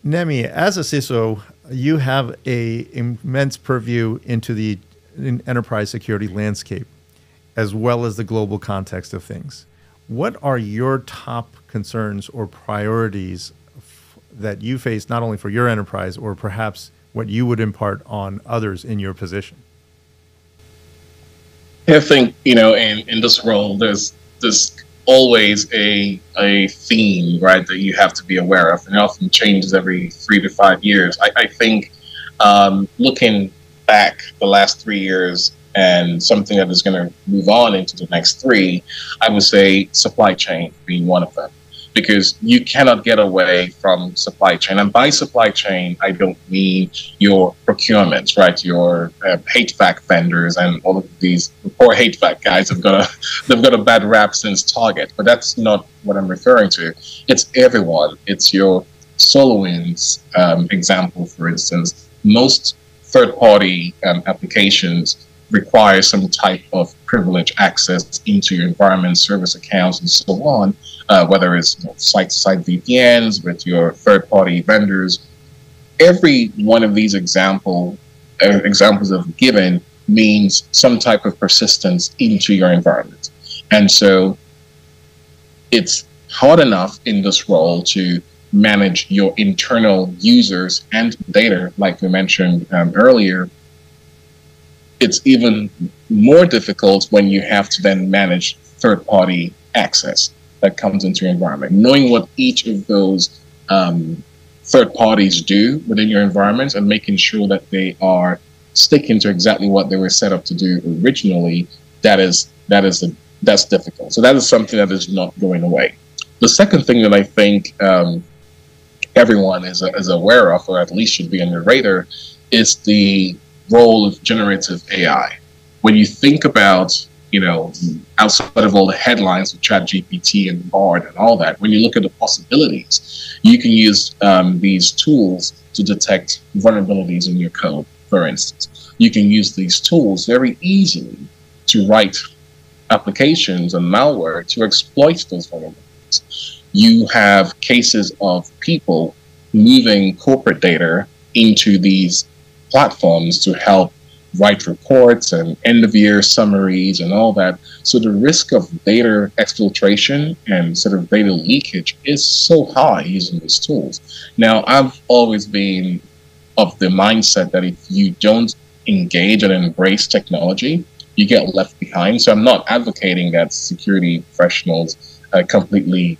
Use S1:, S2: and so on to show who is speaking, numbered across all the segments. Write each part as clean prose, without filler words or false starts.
S1: Nemi, as a CISO, you have a immense purview into the enterprise security landscape, as well as the global context of things. What are your top concerns or priorities that you face, not only for your enterprise, or perhaps what you would impart on others in your position?
S2: I think, in this role, there's always a theme, right, that you have to be aware of, and it often changes every 3 to 5 years. I think looking back the last 3 years and something that is going to move on into the next 3, I would say supply chain being one of them, because you cannot get away from supply chain. And by supply chain, I don't mean your procurements, right? Your HVAC vendors and all of these poor HVAC guys they've got a bad rap since Target, but that's not what I'm referring to. It's everyone. It's your SolarWinds example, for instance. Most third-party applications require some type of privileged access into your environment, service accounts, and so on, whether it's site-to-site VPNs with your third-party vendors. Every one of these examples that I've given means some type of persistence into your environment. And so it's hard enough in this role to manage your internal users and data, like we mentioned earlier. It's even more difficult when you have to then manage third-party access that comes into your environment. Knowing what each of those third parties do within your environment and making sure that they are sticking to exactly what they were set up to do originally, that's difficult. So that is something that is not going away. The second thing that I think everyone is aware of, or at least should be on their radar, is the role of generative AI. When you think about, outside of all the headlines with ChatGPT and Bard and all that, when you look at the possibilities, you can use these tools to detect vulnerabilities in your code, for instance. You can use these tools very easily to write applications and malware to exploit those vulnerabilities. You have cases of people moving corporate data into these platforms to help write reports and end-of-year summaries and all that. So the risk of data exfiltration and sort of data leakage is so high using these tools. Now, I've always been of the mindset that if you don't engage and embrace technology, you get left behind. So I'm not advocating that security professionals completely,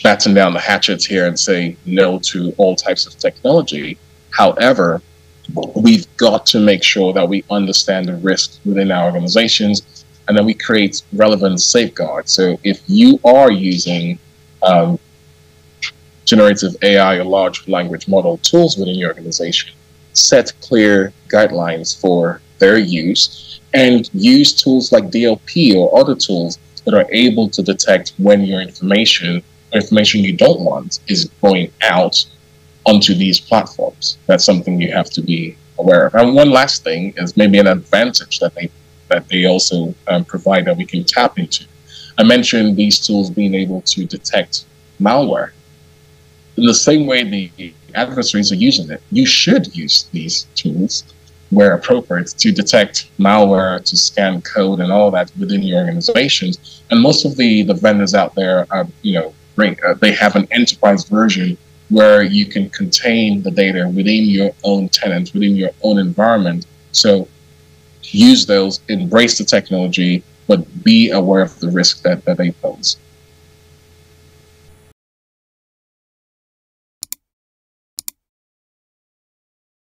S2: batten down the hatchets here and say no to all types of technology. However, we've got to make sure that we understand the risks within our organizations and that we create relevant safeguards. So if you are using generative AI or large language model tools within your organization, set clear guidelines for their use and use tools like DLP or other tools that are able to detect when your information you don't want is going out onto these platforms. That's something you have to be aware of. And one last thing is maybe an advantage that they also provide that we can tap into. I mentioned these tools being able to detect malware. In the same way the adversaries are using it, you should use these tools where appropriate to detect malware, to scan code and all that within your organizations. And most of the vendors out there are, they have an enterprise version where you can contain the data within your own tenant, within your own environment. So use those, embrace the technology, but be aware of the risk that they pose.